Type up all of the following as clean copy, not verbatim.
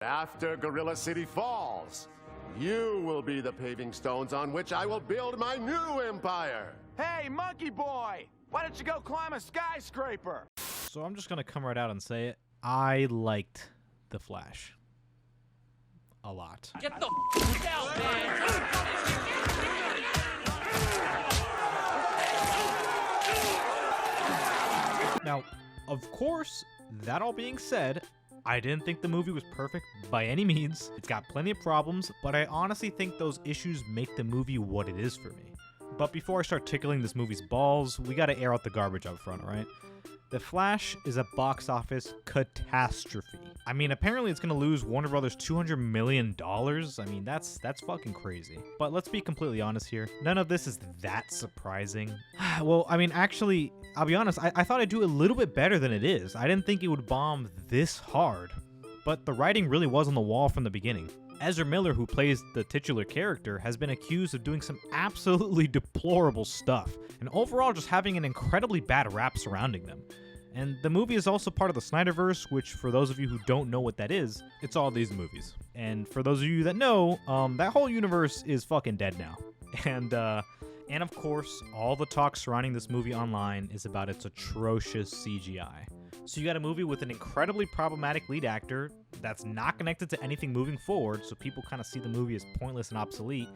After Gorilla City falls, you will be the paving stones on which I will build my new empire. Hey, monkey boy! Why don't you go climb a skyscraper? So I'm just gonna come right out and say it. I liked The Flash. A lot. Get the f out, man! Now, of course, that all being said, I didn't think the movie was perfect by any means. It's got plenty of problems, but I honestly think those issues make the movie what it is for me. But before I start tickling this movie's balls, we gotta air out the garbage up front, alright? The Flash is a box office catastrophe. I mean, apparently it's gonna lose Warner Brothers $200 million. I mean, that's fucking crazy. But let's be completely honest here. None of this is that surprising. Well, I mean, actually, I'll be honest, I thought I'd do a little bit better than it is. I didn't think it would bomb this hard. But the writing really was on the wall from the beginning. Ezra Miller, who plays the titular character, has been accused of doing some absolutely deplorable stuff, and overall just having an incredibly bad rap surrounding them. And the movie is also part of the Snyderverse, which, for those of you who don't know what that is, it's all these movies. And for those of you that know, that whole universe is fucking dead now. And of course, all the talk surrounding this movie online is about its atrocious CGI. So you got a movie with an incredibly problematic lead actor that's not connected to anything moving forward, so people kind of see the movie as pointless and obsolete,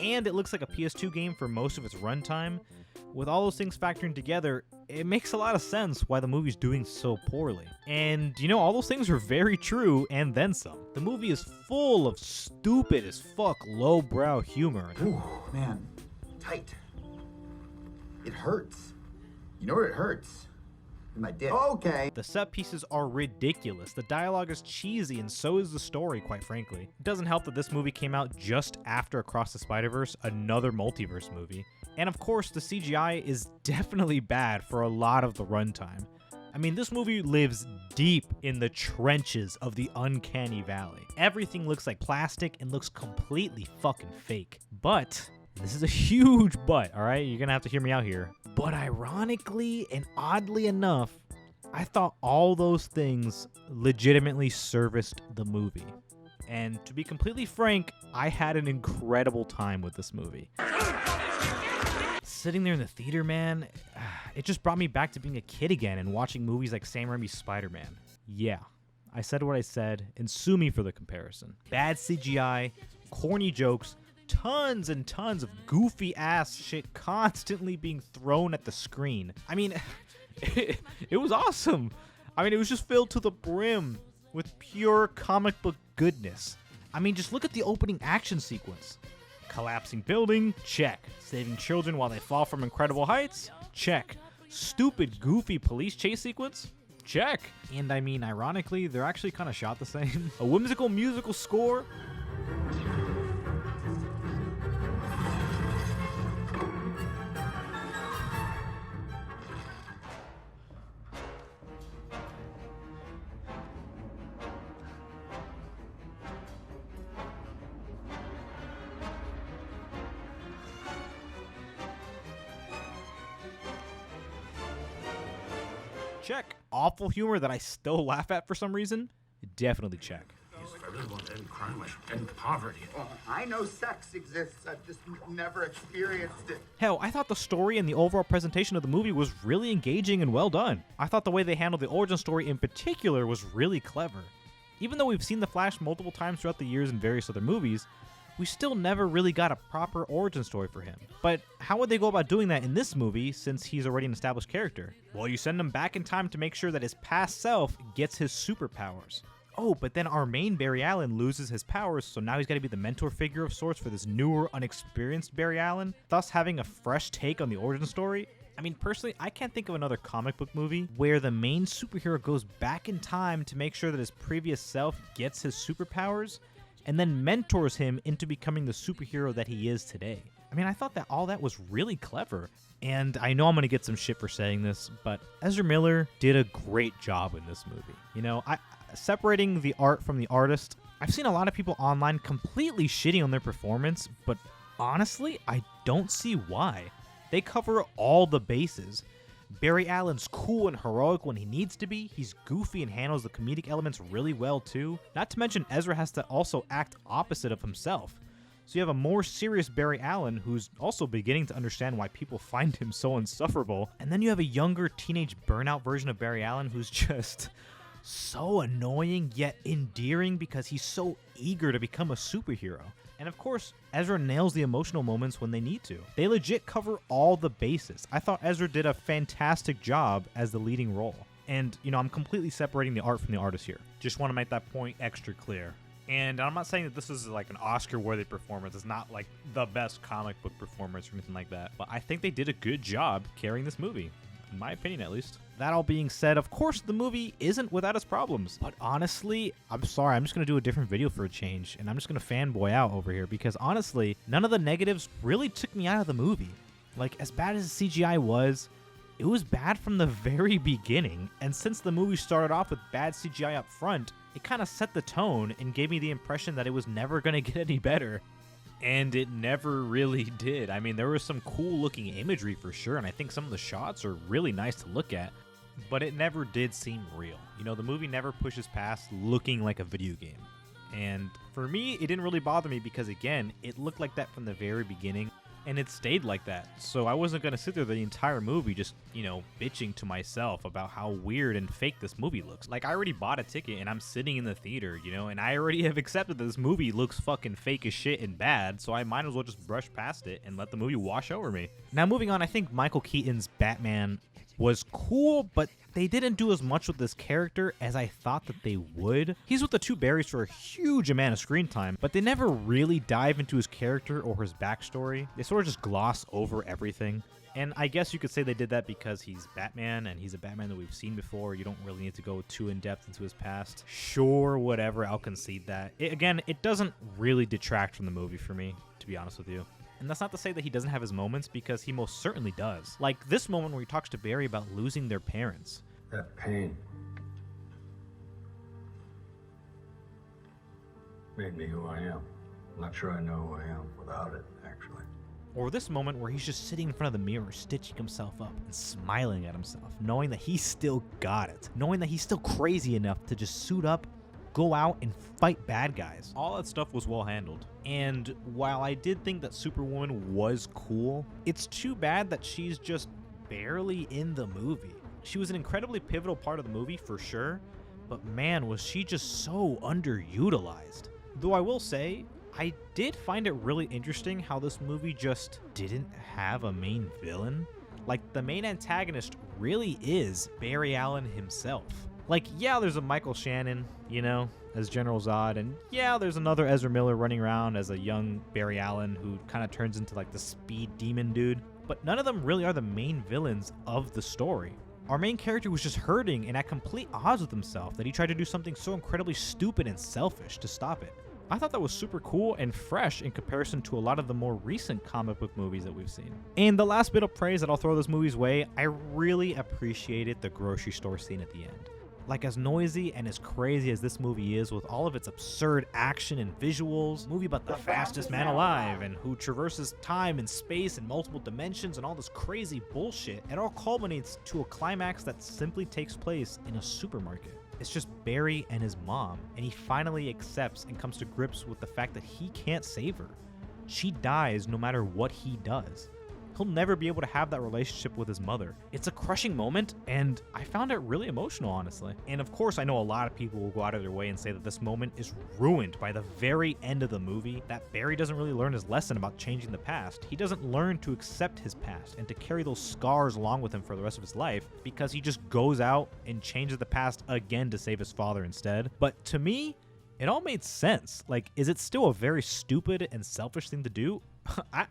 and it looks like a PS2 game for most of its runtime. With all those things factoring together, it makes a lot of sense why the movie's doing so poorly. And, you know, all those things are very true, and then some. The movie is full of stupid as fuck lowbrow humor. Ooh, man, tight. It hurts. You know where it hurts? In my dick. Okay. The set pieces are ridiculous. The dialogue is cheesy, and so is the story, quite frankly. It doesn't help that this movie came out just after Across the Spider-Verse, another multiverse movie. And of course, the CGI is definitely bad for a lot of the runtime. I mean, this movie lives deep in the trenches of the uncanny valley. Everything looks like plastic and looks completely fucking fake. But this is a huge but, alright? You're gonna have to hear me out here. But ironically and oddly enough, I thought all those things legitimately serviced the movie. And to be completely frank, I had an incredible time with this movie. Sitting there in the theater, man, it just brought me back to being a kid again and watching movies like Sam Raimi's Spider-Man. Yeah, I said what I said, and sue me for the comparison. Bad CGI, corny jokes, tons and tons of goofy ass shit constantly being thrown at the screen. I mean, it was awesome. I mean, it was just filled to the brim with pure comic book goodness. I mean, just look at the opening action sequence. Collapsing building, check. Saving children while they fall from incredible heights, check. Stupid, goofy police chase sequence, check. And I mean, ironically, they're actually kind of shot the same. A whimsical musical score. Check. Awful humor that I still laugh at for some reason? Definitely check. If I really want to end crime, I should end poverty. Well, I know sex exists. I've just never experienced it. Hell, I thought the story and the overall presentation of the movie was really engaging and well done. I thought the way they handled the origin story in particular was really clever. Even though we've seen the Flash multiple times throughout the years in various other movies, we still never really got a proper origin story for him. But how would they go about doing that in this movie since he's already an established character? Well, you send him back in time to make sure that his past self gets his superpowers. Oh, but then our main Barry Allen loses his powers, so now he's got to be the mentor figure of sorts for this newer, unexperienced Barry Allen, thus having a fresh take on the origin story. I mean, personally, I can't think of another comic book movie where the main superhero goes back in time to make sure that his previous self gets his superpowers and then mentors him into becoming the superhero that he is today. I mean, I thought that all that was really clever. And I know I'm going to get some shit for saying this, but Ezra Miller did a great job in this movie. You know, separating the art from the artist, I've seen a lot of people online completely shitting on their performance, but honestly, I don't see why. They cover all the bases. Barry Allen's cool and heroic when he needs to be. He's goofy and handles the comedic elements really well too. Not to mention Ezra has to also act opposite of himself. So you have a more serious Barry Allen who's also beginning to understand why people find him so insufferable. And then you have a younger teenage burnout version of Barry Allen who's just so annoying yet endearing because he's so eager to become a superhero. And of course, Ezra nails the emotional moments when they need to. They legit cover all the bases. I thought Ezra did a fantastic job as the leading role. And, you know, I'm completely separating the art from the artist here. Just want to make that point extra clear. And I'm not saying that this is like an Oscar-worthy performance. It's not like the best comic book performance or anything like that. But I think they did a good job carrying this movie, in my opinion at least. That all being said, of course, the movie isn't without its problems. But honestly, I'm sorry, I'm just going to do a different video for a change. And I'm just going to fanboy out over here because honestly, none of the negatives really took me out of the movie. Like, as bad as the CGI was, it was bad from the very beginning. And since the movie started off with bad CGI up front, it kind of set the tone and gave me the impression that it was never going to get any better. And it never really did. I mean, there was some cool looking imagery for sure, and I think some of the shots are really nice to look at, but it never did seem real. You know, the movie never pushes past looking like a video game. And for me, it didn't really bother me because, again, it looked like that from the very beginning. And it stayed like that. So I wasn't going to sit there the entire movie just, you know, bitching to myself about how weird and fake this movie looks. Like, I already bought a ticket and I'm sitting in the theater, you know, and I already have accepted that this movie looks fucking fake as shit and bad, so I might as well just brush past it and let the movie wash over me. Now, moving on, I think Michael Keaton's Batman was cool, but they didn't do as much with this character as I thought that they would. He's with the two Barrys for a huge amount of screen time, but they never really dive into his character or his backstory. They sort of just gloss over everything. And I guess you could say they did that because he's Batman, and he's a Batman that we've seen before. You don't really need to go too in-depth into his past. Sure, whatever, I'll concede that. Again, it doesn't really detract from the movie for me, to be honest with you. And that's not to say that he doesn't have his moments, because he most certainly does. Like this moment where he talks to Barry about losing their parents. That pain made me who I am. I'm not sure I know who I am without it, actually. Or this moment where he's just sitting in front of the mirror, stitching himself up and smiling at himself, knowing that he's still got it, knowing that he's still crazy enough to just suit up, go out and fight bad guys. All that stuff was well handled. And while I did think that Superwoman was cool, it's too bad that she's just barely in the movie. She was an incredibly pivotal part of the movie for sure, but man, was she just so underutilized. Though I will say, I did find it really interesting how this movie just didn't have a main villain. Like, the main antagonist really is Barry Allen himself. Like, yeah, there's a Michael Shannon, you know, as General Zod, and yeah, there's another Ezra Miller running around as a young Barry Allen who kind of turns into like the speed demon dude, but none of them really are the main villains of the story. Our main character was just hurting and at complete odds with himself that he tried to do something so incredibly stupid and selfish to stop it. I thought that was super cool and fresh in comparison to a lot of the more recent comic book movies that we've seen. And the last bit of praise that I'll throw this movie's way, I really appreciated the grocery store scene at the end. Like, as noisy and as crazy as this movie is with all of its absurd action and visuals, movie about the fastest man alive and who traverses time and space and multiple dimensions and all this crazy bullshit, it all culminates to a climax that simply takes place in a supermarket. It's just Barry and his mom, and he finally accepts and comes to grips with the fact that he can't save her. She dies no matter what he does. He'll never be able to have that relationship with his mother. It's a crushing moment, and I found it really emotional, honestly. And of course, I know a lot of people will go out of their way and say that this moment is ruined by the very end of the movie, that Barry doesn't really learn his lesson about changing the past. He doesn't learn to accept his past and to carry those scars along with him for the rest of his life because he just goes out and changes the past again to save his father instead. But to me, it all made sense. Like, is it still a very stupid and selfish thing to do?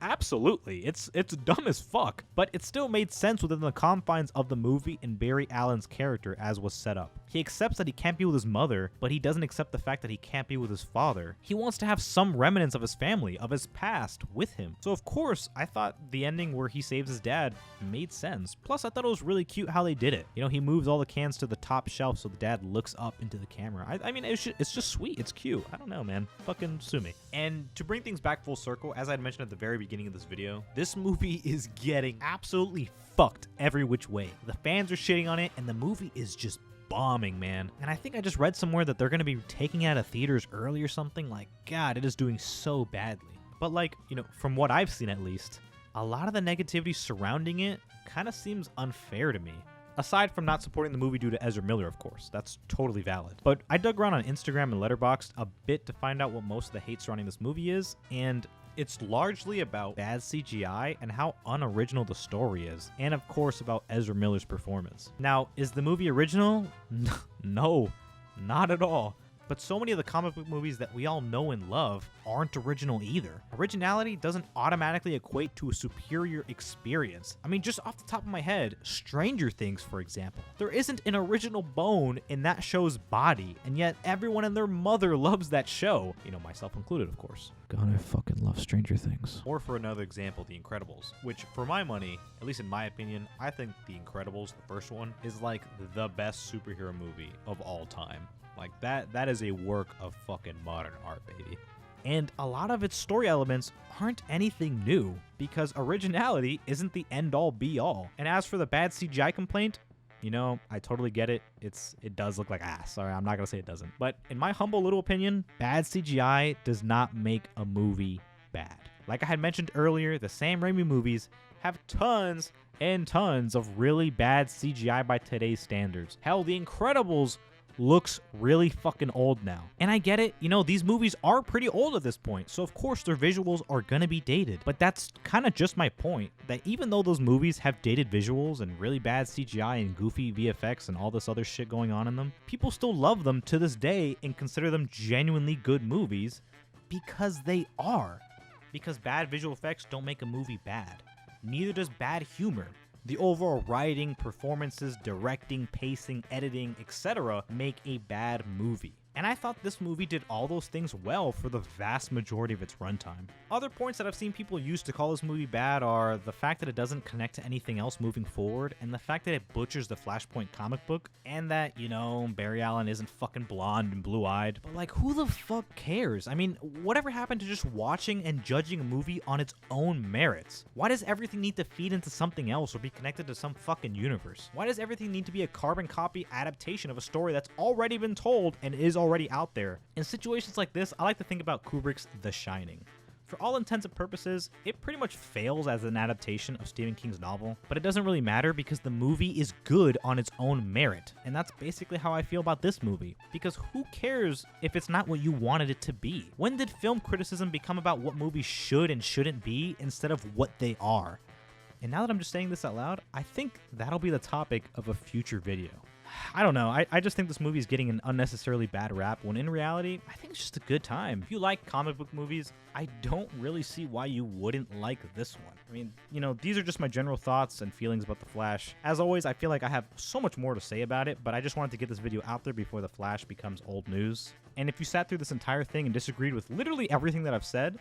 Absolutely. It's dumb as fuck, but it still made sense within the confines of the movie and Barry Allen's character as was set up. He accepts that he can't be with his mother, but he doesn't accept the fact that he can't be with his father. He wants to have some remnants of his family, of his past, with him. So of course, I thought the ending where he saves his dad made sense. Plus, I thought it was really cute how they did it. You know, he moves all the cans to the top shelf so the dad looks up into the camera. I mean, it's just sweet. It's cute. I don't know, man. Fucking sue me. And to bring things back full circle, as I had mentioned at at the very beginning of this video, this movie is getting absolutely fucked every which way. The fans are shitting on it, and the movie is just bombing, man. And I think I just read somewhere that they're going to be taking it out of theaters early or something. Like, God, it is doing so badly. But like, you know, from what I've seen at least, a lot of the negativity surrounding it kind of seems unfair to me. Aside from not supporting the movie due to Ezra Miller, of course. That's totally valid. But I dug around on Instagram and Letterboxd a bit to find out what most of the hate surrounding this movie is, and it's largely about bad CGI and how unoriginal the story is, and of course about Ezra Miller's performance. Now, is the movie original? No, not at all. But so many of the comic book movies that we all know and love aren't original either. Originality doesn't automatically equate to a superior experience. I mean, just off the top of my head, Stranger Things, for example. There isn't an original bone in that show's body, and yet everyone and their mother loves that show. You know, myself included, of course. God, I fucking love Stranger Things. Or for another example, The Incredibles, which for my money, at least in my opinion, I think The Incredibles, the first one, is like the best superhero movie of all time. Like, that is a work of fucking modern art, baby. And a lot of its story elements aren't anything new, because originality isn't the end-all be-all. And as for the bad CGI complaint, you know, I totally get it. It does look like ass. Sorry, I'm not gonna say it doesn't. But in my humble little opinion, bad CGI does not make a movie bad. Like I had mentioned earlier, the Sam Raimi movies have tons and tons of really bad CGI by today's standards. Hell, The Incredibles looks really fucking old now. And I get it, you know, these movies are pretty old at this point, so of course their visuals are gonna be dated. But that's kind of just my point, that even though those movies have dated visuals and really bad CGI and goofy VFX and all this other shit going on in them, people still love them to this day and consider them genuinely good movies because they are. Because bad visual effects don't make a movie bad. Neither does bad humor. The overall writing, performances, directing, pacing, editing, etc. make a bad movie. And I thought this movie did all those things well for the vast majority of its runtime. Other points that I've seen people use to call this movie bad are the fact that it doesn't connect to anything else moving forward, and the fact that it butchers the Flashpoint comic book, and that, you know, Barry Allen isn't fucking blonde and blue-eyed. But like, who the fuck cares? I mean, whatever happened to just watching and judging a movie on its own merits? Why does everything need to feed into something else or be connected to some fucking universe? Why does everything need to be a carbon copy adaptation of a story that's already been told and is already out there? In situations like this, I like to think about Kubrick's The Shining. For all intents and purposes, it pretty much fails as an adaptation of Stephen King's novel, but it doesn't really matter because the movie is good on its own merit. And that's basically how I feel about this movie, because who cares if it's not what you wanted it to be? When did film criticism become about what movies should and shouldn't be instead of what they are? And now that I'm just saying this out loud, I think that'll be the topic of a future video. I don't know, I just think this movie is getting an unnecessarily bad rap, when in reality, I think it's just a good time. If you like comic book movies, I don't really see why you wouldn't like this one. I mean, you know, these are just my general thoughts and feelings about The Flash. As always, I feel like I have so much more to say about it, but I just wanted to get this video out there before The Flash becomes old news. And if you sat through this entire thing and disagreed with literally everything that I've said,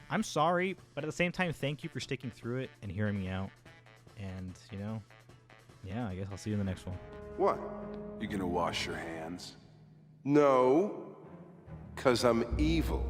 I'm sorry, but at the same time, thank you for sticking through it and hearing me out. And, you know, yeah, I guess I'll see you in the next one. What? You gonna wash your hands? No, 'cause I'm evil.